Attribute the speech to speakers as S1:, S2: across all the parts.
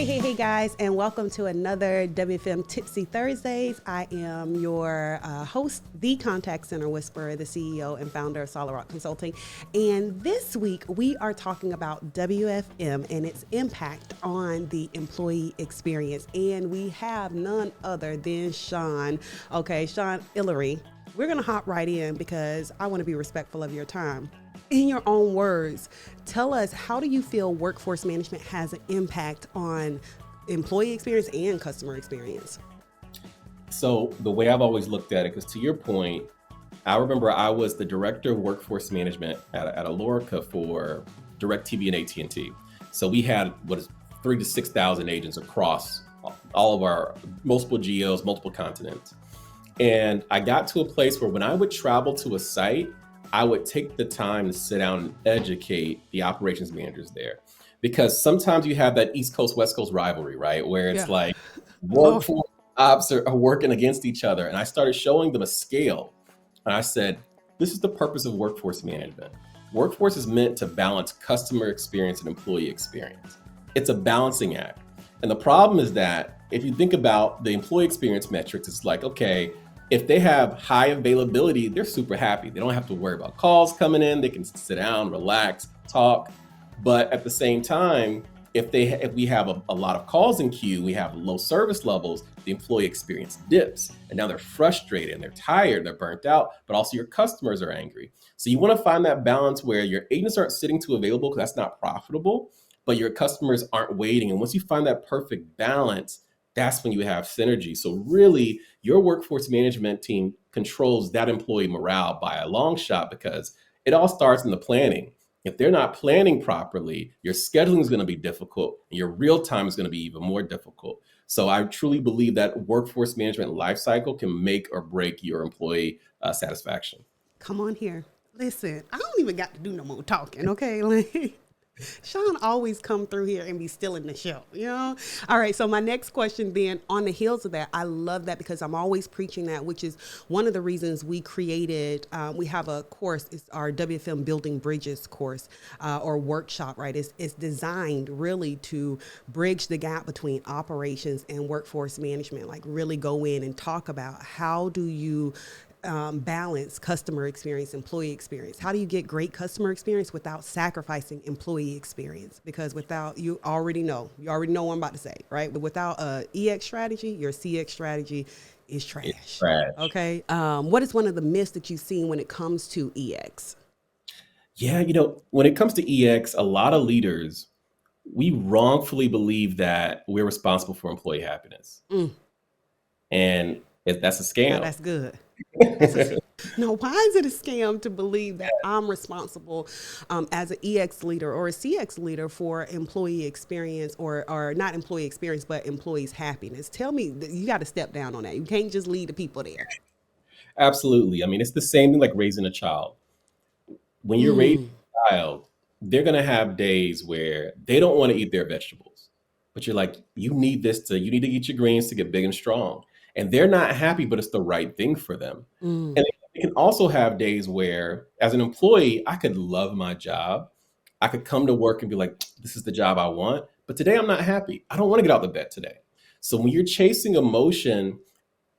S1: Hey, guys, and welcome to another WFM Tipsy Thursdays. I am your host, the Contact Center Whisperer, the CEO and founder of Solid Rock Consulting. And this week, we are talking about WFM and its impact on the employee experience. And we have none other than Sean Illery. We're going to hop right in because I want to be respectful of your time. In your own words, tell us, how do you feel workforce management has an impact on employee experience and customer experience?
S2: So the way I've always looked at it, because to your point, I remember I was the director of workforce management at Alorica for DirecTV and AT&T. So we had 3,000 to 6,000 agents across all of our multiple geos, multiple continents. And I got to a place where when I would travel to a site, I would take the time to sit down and educate the operations managers there. Because sometimes you have that East Coast, West Coast rivalry, right? Where it's like workforce ops are working against each other. And I started showing them a scale. And I said, this is the purpose of workforce management. Workforce is meant to balance customer experience and employee experience. It's a balancing act. And the problem is that if you think about the employee experience metrics, it's like, okay, if they have high availability, they're super happy. They don't have to worry about calls coming in. They can sit down, relax, talk. But at the same time, if we have a lot of calls in queue, we have low service levels, the employee experience dips. And now they're frustrated and they're tired, they're burnt out, but also your customers are angry. So you want to find that balance where your agents aren't sitting too available because that's not profitable, but your customers aren't waiting. And once you find that perfect balance, that's when you have synergy. So really, your workforce management team controls that employee morale by a long shot, because it all starts in the planning. If they're not planning properly, your scheduling is going to be difficult and your real time is going to be even more difficult. So I truly believe that workforce management lifecycle can make or break your employee satisfaction.
S1: Come on here. Listen, I don't even got to do no more talking, okay? Like, Sean always come through here and be stealing the show, you know? All right, so my next question then, on the heels of that, I love that because I'm always preaching that, which is one of the reasons we created, we have a course, it's our WFM Building Bridges course or workshop, right? It's designed really to bridge the gap between operations and workforce management, like really go in and talk about how do you balance customer experience, employee experience. How do you get great customer experience without sacrificing employee experience? Because without, you already know what I'm about to say, right? But without a EX strategy, your CX strategy is trash.
S2: It's trash.
S1: Okay. What is one of the myths that you've seen when it comes to EX?
S2: Yeah, when it comes to EX, a lot of leaders, we wrongfully believe that we're responsible for employee happiness. And that's a
S1: Now
S2: scam.
S1: that's good. No, why is it a scam to believe that I'm responsible as an EX leader or a CX leader for employee experience or not employee experience, but employees' happiness? Tell me, you got to step down on that. You can't just lead the people there.
S2: Absolutely. I mean, it's the same thing like raising a child. When you're raising a child, they're going to have days where they don't want to eat their vegetables. But you're like, you need to eat your greens to get big and strong. And they're not happy, but it's the right thing for them. And they can also have days where, as an employee, I could love my job. I could come to work and be like, this is the job I want. But today I'm not happy. I don't want to get out of bed today. So when you're chasing emotion,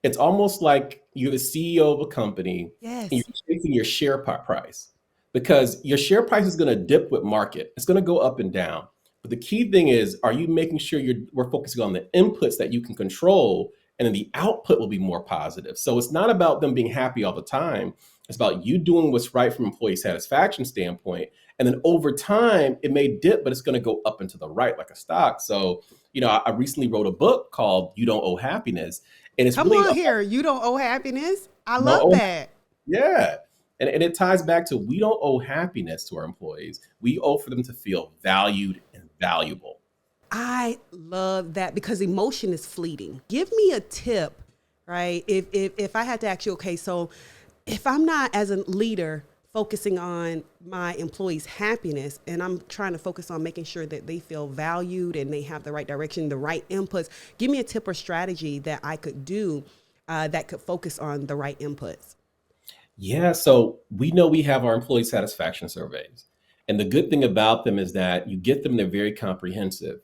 S2: it's almost like you're the CEO of a company and
S1: Yes.
S2: you're chasing your share price, because your share price is going to dip with market. It's going to go up and down. But the key thing is, are you making sure we're focusing on the inputs that you can control, and then the output will be more positive. So it's not about them being happy all the time. It's about you doing what's right from employee satisfaction standpoint. And then over time, it may dip, but it's going to go up and to the right like a stock. So, I recently wrote a book called You Don't Owe Happiness. And it's
S1: Come
S2: really
S1: on here. You don't owe happiness. I
S2: no,
S1: love that.
S2: yeah. And it ties back to, we don't owe happiness to our employees. We owe for them to feel valued and valuable.
S1: I love that because emotion is fleeting. Give me a tip, right? If I had to ask you, okay, so if I'm not as a leader focusing on my employees' happiness and I'm trying to focus on making sure that they feel valued and they have the right direction, the right inputs, give me a tip or strategy that I could do that could focus on the right inputs.
S2: Yeah, so we know we have our employee satisfaction surveys. And the good thing about them is that you get them, they're very comprehensive.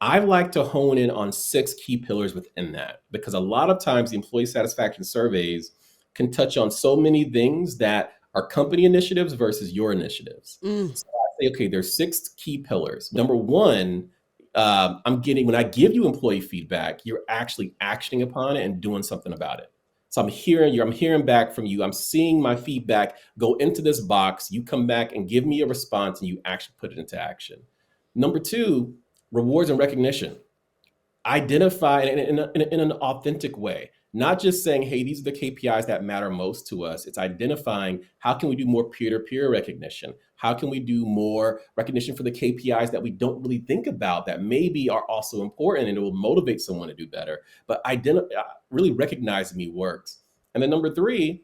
S2: I like to hone in on 6 key pillars within that, because a lot of times the employee satisfaction surveys can touch on so many things that are company initiatives versus your initiatives.
S1: Mm.
S2: So I say, okay, there's 6 key pillars. Number one, when I give you employee feedback, you're actually actioning upon it and doing something about it. So I'm hearing back from you. I'm seeing my feedback go into this box. You come back and give me a response and you actually put it into action. Number two, rewards and recognition. Identify in an authentic way, not just saying, hey, these are the KPIs that matter most to us. It's identifying how can we do more peer-to-peer recognition? How can we do more recognition for the KPIs that we don't really think about that maybe are also important and it will motivate someone to do better? But really recognizing me works. And then number three,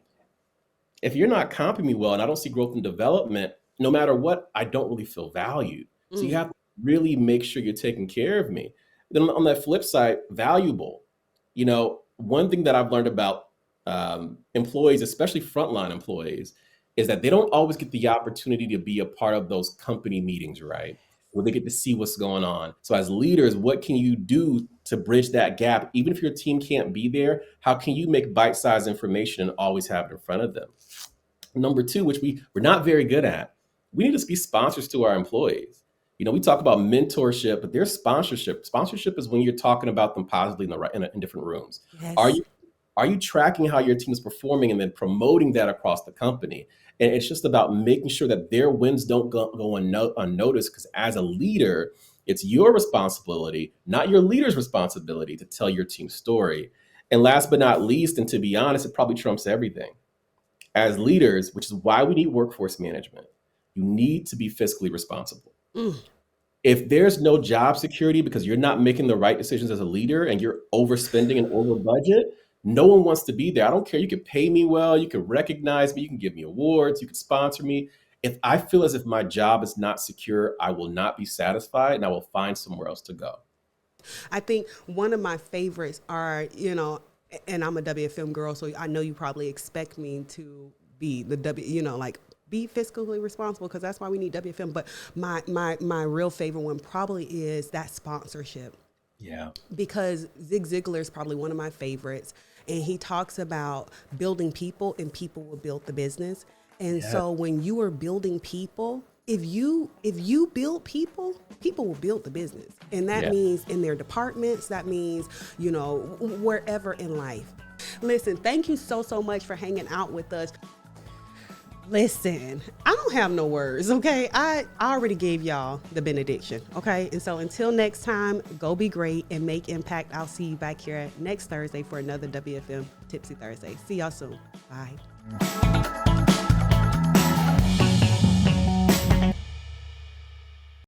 S2: if you're not comping me well and I don't see growth and development, no matter what, I don't really feel valued. So you have to really make sure you're taking care of me. Then on that flip side, valuable. One thing that I've learned about employees, especially frontline employees, is that they don't always get the opportunity to be a part of those company meetings, right? Where they get to see what's going on. So as leaders, what can you do to bridge that gap? Even if your team can't be there, how can you make bite-sized information and always have it in front of them? Number two, which we're not very good at, we need to be sponsors to our employees. We talk about mentorship, but there's sponsorship. Sponsorship is when you're talking about them positively in different rooms.
S1: Yes.
S2: Are you tracking how your team is performing and then promoting that across the company? And it's just about making sure that their wins don't go unnoticed, because as a leader, it's your responsibility, not your leader's responsibility, to tell your team's story. And last but not least, and to be honest, it probably trumps everything. As leaders, which is why we need workforce management, you need to be fiscally responsible. If there's no job security because you're not making the right decisions as a leader and you're overspending and over budget, no one wants to be there. I don't care. You can pay me well. You can recognize me. You can give me awards. You can sponsor me. If I feel as if my job is not secure, I will not be satisfied and I will find somewhere else to go.
S1: I think one of my favorites are, and I'm a WFM girl, so I know you probably expect me to be the be fiscally responsible, because that's why we need WFM. But my real favorite one probably is that sponsorship.
S2: Yeah.
S1: Because Zig Ziglar is probably one of my favorites. And he talks about building people, and people will build the business. And so when you are building people, if you build people, people will build the business. And that means in their departments, that means, wherever in life. Listen, thank you so much for hanging out with us. Listen, I don't have no words, okay? I already gave y'all the benediction, okay? And so until next time, go be great and make impact. I'll see you back here next Thursday for another WFM Tipsy Thursday. See y'all soon. Bye.